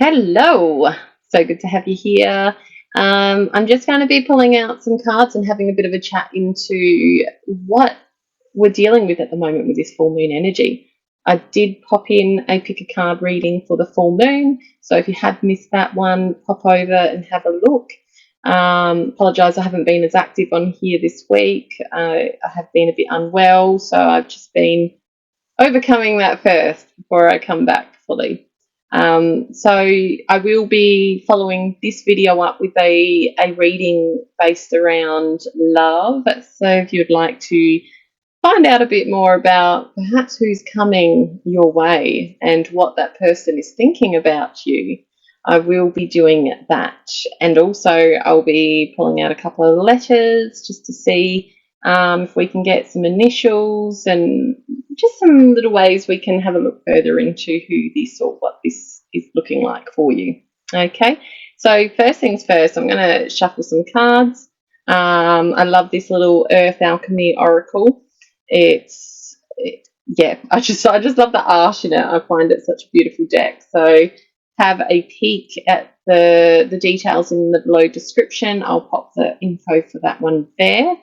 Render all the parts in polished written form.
Hello, so good to have you here. I'm just going to be pulling out some cards and having a bit of a chat into what we're dealing with at the moment with this full moon energy. I did pop in a pick a card reading for the full moon, so if you have missed that one, pop over and have a look. Apologise, I haven't been as active on here this week. I have been a bit unwell, so I've just been overcoming that first before I come back fully. So I will be following this video up with a reading based around love. So if you would like to find out a bit more about perhaps who's coming your way and what that person is thinking about you, I will be doing that. And also I'll be pulling out a couple of letters just to see if we can get some initials and just some little ways we can have a look further into who this or what this is looking like for you. Okay, so first things first, I'm going to shuffle some cards. I love this little Earth Alchemy Oracle. Yeah, I just love the art in it. I find it such a beautiful deck. So have a peek at the details in the below description. I'll pop the info for that one there.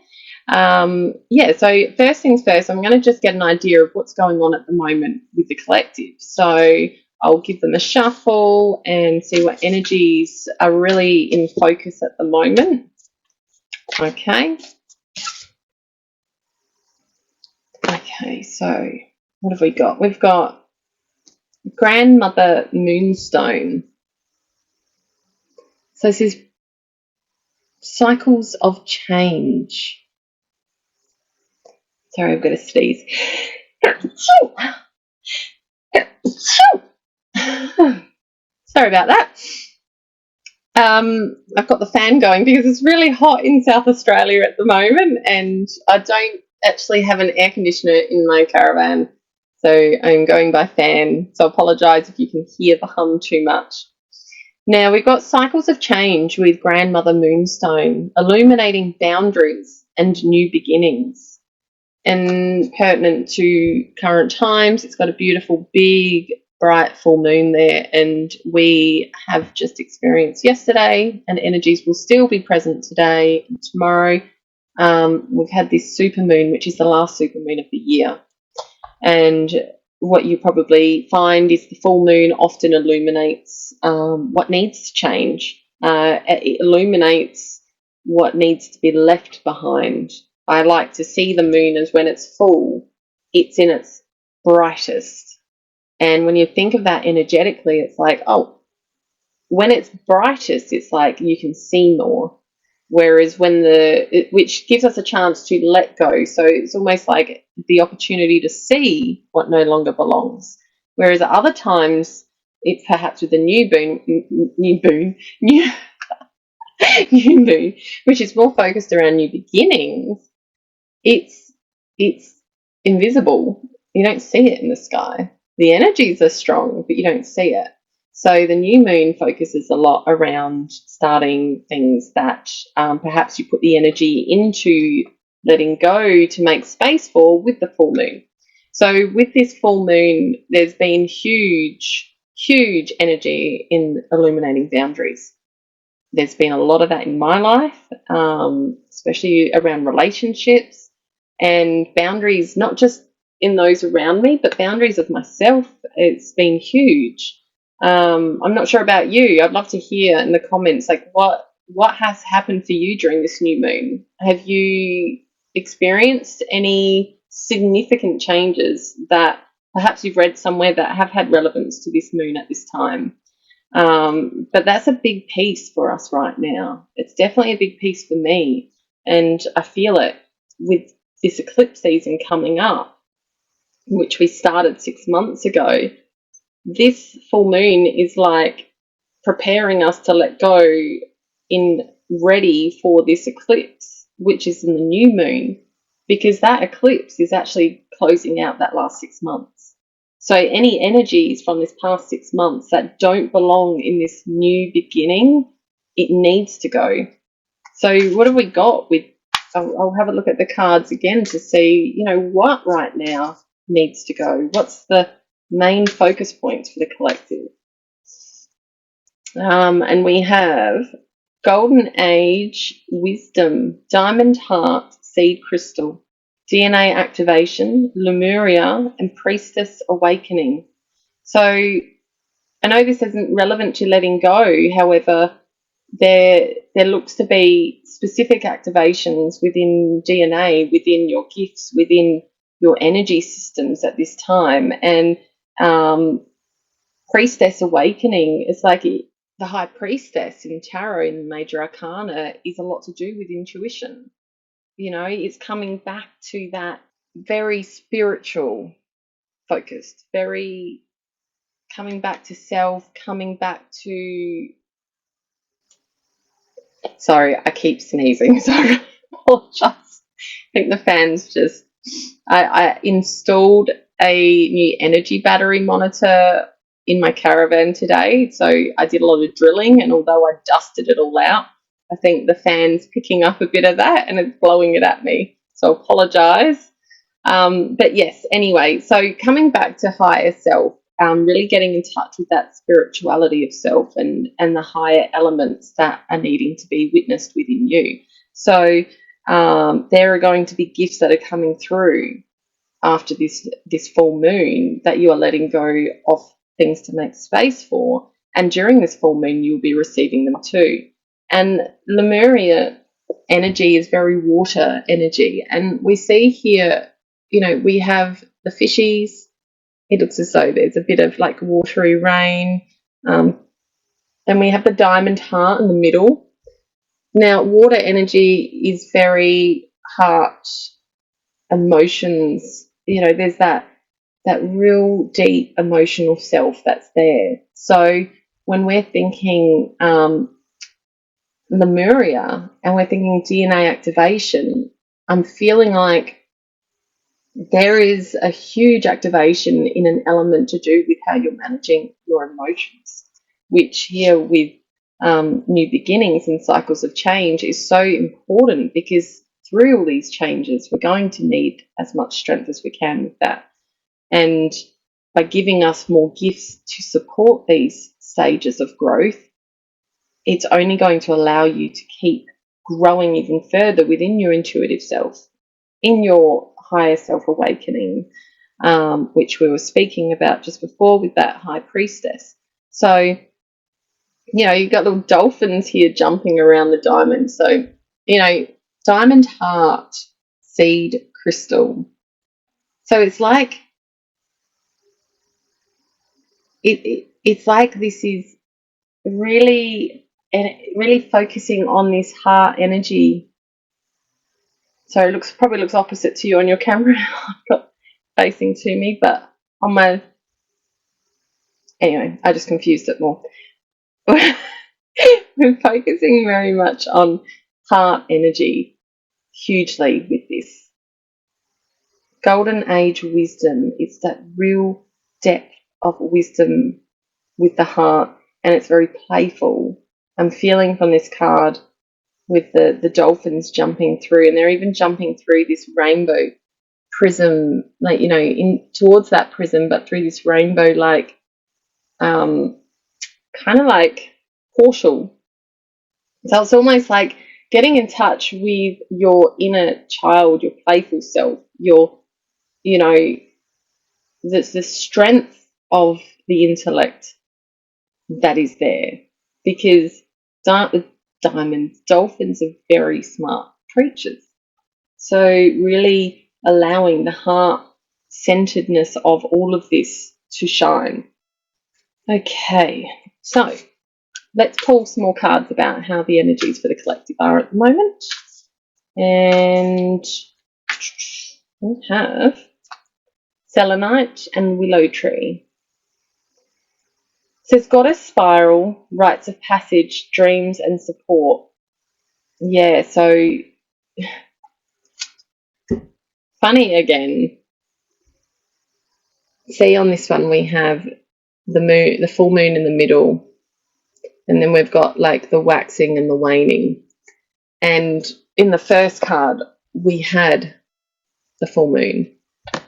Yeah, so first things first, I'm going to just get an idea of what's going on at the moment with the collective. So I'll give them a shuffle and see what energies are really in focus at the moment. Okay. Okay, so what have we got? We've got Grandmother Moonstone. So this is cycles of change. Sorry, I've got to sneeze. Sorry about that. I've got the fan going because it's really hot in South Australia at the moment, and I don't actually have an air conditioner in my caravan, so I'm going by fan. So I apologise if you can hear the hum too much. Now we've got cycles of change with Grandmother Moonstone, illuminating boundaries and new beginnings. And pertinent to current times, it's got a beautiful, big, bright full moon there, and we have just experienced yesterday, and energies will still be present today and tomorrow. We've had this super moon, which is the last super moon of the year, and what you probably find is the full moon often illuminates what needs to change. It illuminates what needs to be left behind. I like to see the moon as when it's full, it's in its brightest. And when you think of that energetically, it's like, oh, when it's brightest, it's like you can see more. Whereas which gives us a chance to let go. So it's almost like the opportunity to see what no longer belongs. Whereas at other times, it's perhaps with the new moon, which is more focused around new beginnings. It's invisible. You don't see it in the sky. The energies are strong, but you don't see it. So the new moon focuses a lot around starting things that perhaps you put the energy into letting go to make space for with the full moon. So with this full moon, there's been huge, huge energy in illuminating boundaries. There's been a lot of that in my life, especially around relationships and boundaries, not just in those around me, but boundaries of myself. It's been huge. I'm not sure about you. I'd love to hear in the comments, like what has happened for you during this new moon? Have you experienced any significant changes that perhaps you've read somewhere that have had relevance to this moon at this time? But that's a big piece for us right now. It's definitely a big piece for me, and I feel it with this eclipse season coming up, which we started 6 months ago. This full moon is like preparing us to let go in ready for this eclipse, which is in the new moon, because that eclipse is actually closing out that last 6 months. So any energies from this past 6 months that don't belong in this new beginning, it needs to go. So what have we got with, I'll have a look at the cards again to see, what right now needs to go. What's the main focus points for the collective? And we have Golden Age Wisdom, Diamond Heart, Seed Crystal, DNA Activation, Lemuria, and Priestess Awakening. So I know this isn't relevant to letting go. However, there looks to be specific activations within DNA, within your gifts, within your energy systems at this time. And Priestess Awakening is like the High Priestess in Tarot in the Major Arcana is a lot to do with intuition. You know, it's coming back to that very spiritual focused, very coming back to self, coming back to. Sorry, I keep sneezing, so I apologize. I think the fans just. I installed a new energy battery monitor in my caravan today, so I did a lot of drilling, and although I dusted it all out, I think the fan's picking up a bit of that and it's blowing it at me. So I apologise. But yes, anyway, so coming back to higher self, really getting in touch with that spirituality of self and the higher elements that are needing to be witnessed within you. So there are going to be gifts that are coming through after this full moon that you are letting go of things to make space for. And during this full moon, you'll be receiving them too. And Lemuria energy is very water energy. And we see here, we have the fishies. It looks as though there's a bit of like watery rain. Then we have the diamond heart in the middle. Now, water energy is very heart, emotions. There's that real deep emotional self that's there. So when we're thinking Lemuria and we're thinking DNA activation, I'm feeling like there is a huge activation in an element to do with how you're managing your emotions, which here with new beginnings and cycles of change is so important, because through all these changes, we're going to need as much strength as we can with that. And by giving us more gifts to support these stages of growth, it's only going to allow you to keep growing even further within your intuitive self, in your higher self awakening, which we were speaking about just before with that high priestess. So, you've got little dolphins here jumping around the diamond. So, diamond heart, seed crystal. So it's like it's like this is really focusing on this heart energy. So it probably looks opposite to you on your camera. I've got facing to me, but anyway, I just confused it more. We're focusing very much on heart energy hugely with this. Golden Age wisdom, it's that real depth of wisdom with the heart, and it's very playful. I'm feeling from this card with the dolphins jumping through, and they're even jumping through this rainbow prism, like, in towards that prism, but through this rainbow, like kind of like portal. So it's almost like getting in touch with your inner child, your playful self, the strength of the intellect that is there, because dolphins are very smart creatures. So really allowing the heart centeredness of all of this to shine. Okay, so let's pull some more cards about how the energies for the collective are at the moment. And we have selenite and willow tree. It says goddess spiral, rites of passage, dreams and support. Yeah, so funny again. See, on this one we have the full moon in the middle, and then we've got like the waxing and the waning. And in the first card we had the full moon,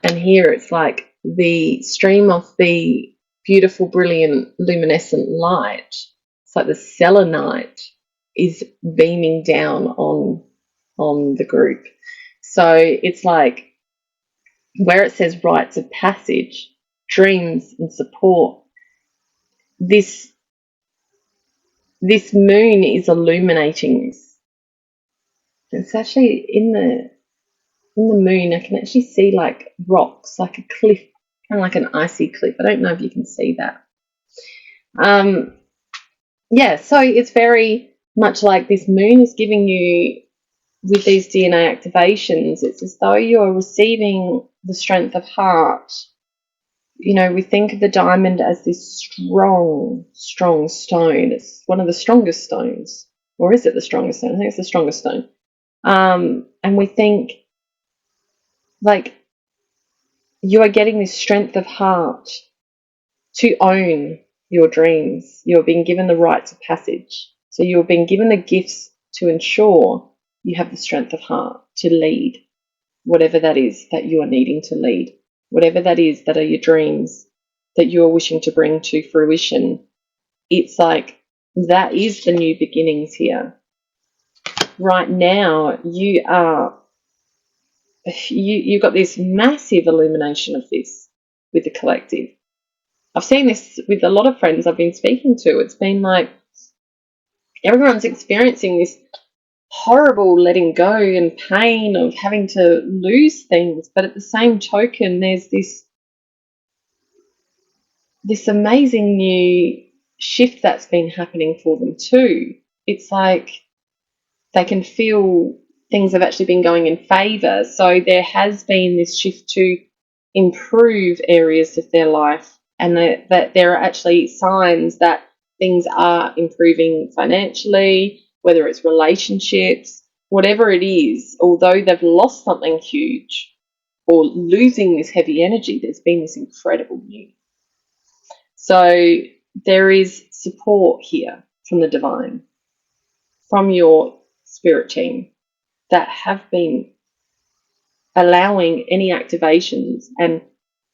and here it's like the stream of the beautiful, brilliant, luminescent light It's like the selenite is beaming down on the group. So it's like where it says rites of passage, dreams and support, this moon is illuminating this. It's actually in the moon, I can actually see like rocks, like a cliff, kind of like an icy cliff. I don't know if you can see that. Yeah, so it's very much like this moon is giving you, with these DNA activations, it's as though you're receiving the strength of heart. You know, we think of the diamond as this strong, strong stone. It's one of the strongest stones. Or is it the strongest stone? I think it's the strongest stone. And we think, like, you are getting this strength of heart to own your dreams. You're being given the rites of passage. So you're being given the gifts to ensure you have the strength of heart to lead whatever that is that you are needing to lead, whatever that is that are your dreams that you're wishing to bring to fruition. It's like that is the new beginnings here. Right now, you've got this massive illumination of this with the collective. I've seen this with a lot of friends I've been speaking to. It's been like everyone's experiencing this horrible letting go and pain of having to lose things, but at the same token, there's this amazing new shift that's been happening for them too. It's like they can feel things have actually been going in favour. So there has been this shift to improve areas of their life, and that there are actually signs that things are improving financially, whether it's relationships, whatever it is. Although they've lost something huge or losing this heavy energy, there's been this incredible new. So there is support here from the divine, from your spirit team, that have been allowing any activations and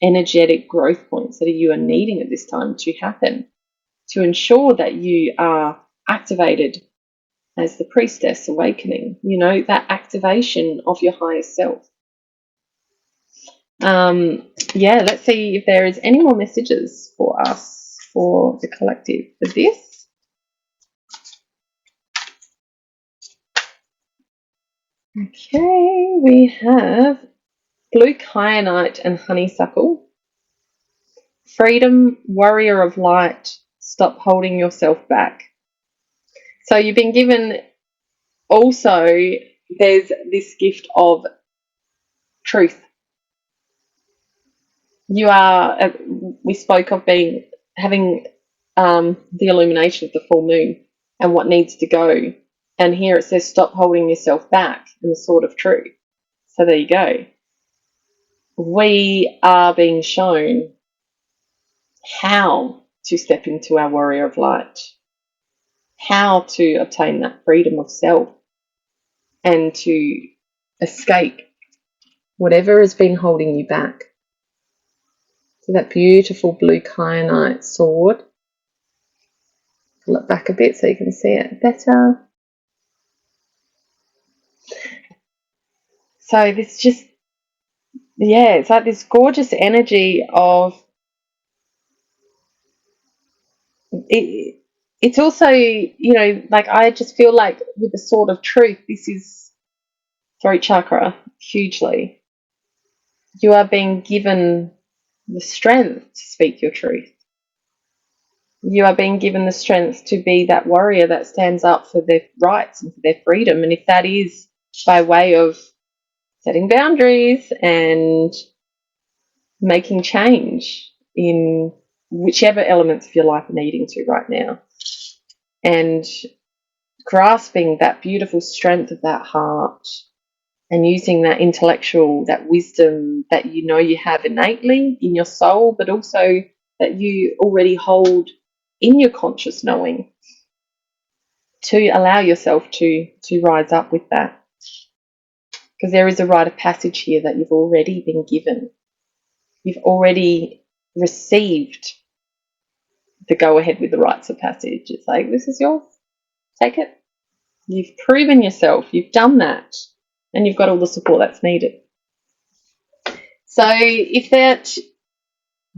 energetic growth points that you are needing at this time to happen, to ensure that you are activated as the priestess awakening, you know, that activation of your higher self. Yeah, let's see if there is any more messages for us, for the collective, for this. Okay, we have blue kyanite and honeysuckle. Freedom, warrior of light, stop holding yourself back. So you've been given also, there's this gift of truth. You are, we spoke of having the illumination of the full moon and what needs to go. And here it says, stop holding yourself back, and the sword of truth. So there you go. We are being shown how to step into our warrior of light, how to obtain that freedom of self, and to escape whatever has been holding you back. So that beautiful blue kyanite sword. Pull it back a bit so you can see it better. So this just, yeah, it's like this gorgeous energy of it. It's also, you know, like I just feel like with the sword of truth, this is throat chakra hugely. You are being given the strength to speak your truth. You are being given the strength to be that warrior that stands up for their rights and for their freedom. And if that is by way of setting boundaries and making change in whichever elements of your life are needing to right now, and grasping that beautiful strength of that heart and using that intellectual, that wisdom that you know you have innately in your soul, but also that you already hold in your conscious knowing, to allow yourself to rise up with that. Because there is a rite of passage here that you've already been given. You've already received the go ahead with the rites of passage. It's like, this is yours. Take it. You've proven yourself. You've done that. And you've got all the support that's needed. So if that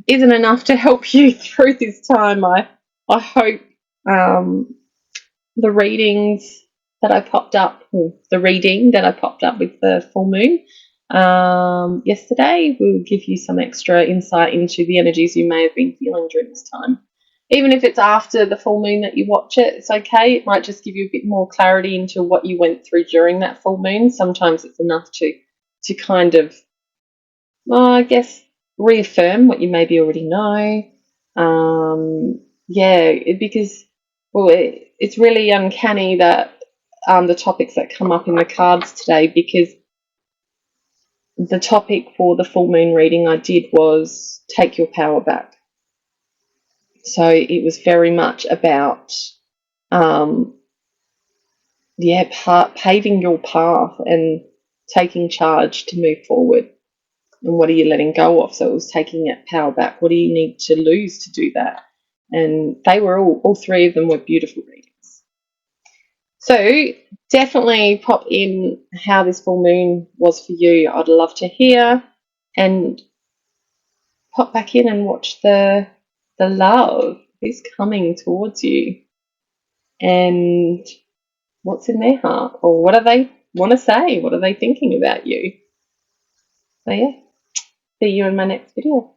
isn't enough to help you through this time, I hope the readings that I popped up, or the reading that I popped up with the full moon yesterday will give you some extra insight into the energies you may have been feeling during this time. Even if it's after the full moon that you watch it, it's okay. It might just give you a bit more clarity into what you went through during that full moon. Sometimes it's enough to kind of, I guess, reaffirm what you maybe already know. Because, well, it's really uncanny that the topics that come up in the cards today, because the topic for the full moon reading I did was take your power back. So it was very much about, paving your path and taking charge to move forward. And what are you letting go of? So it was taking that power back. What do you need to lose to do that? And they were all three of them were beautiful readings. So definitely pop in how this full moon was for you. I'd love to hear, and pop back in and watch the love who's coming towards you and what's in their heart, or what do they want to say? What are they thinking about you? So yeah, see you in my next video.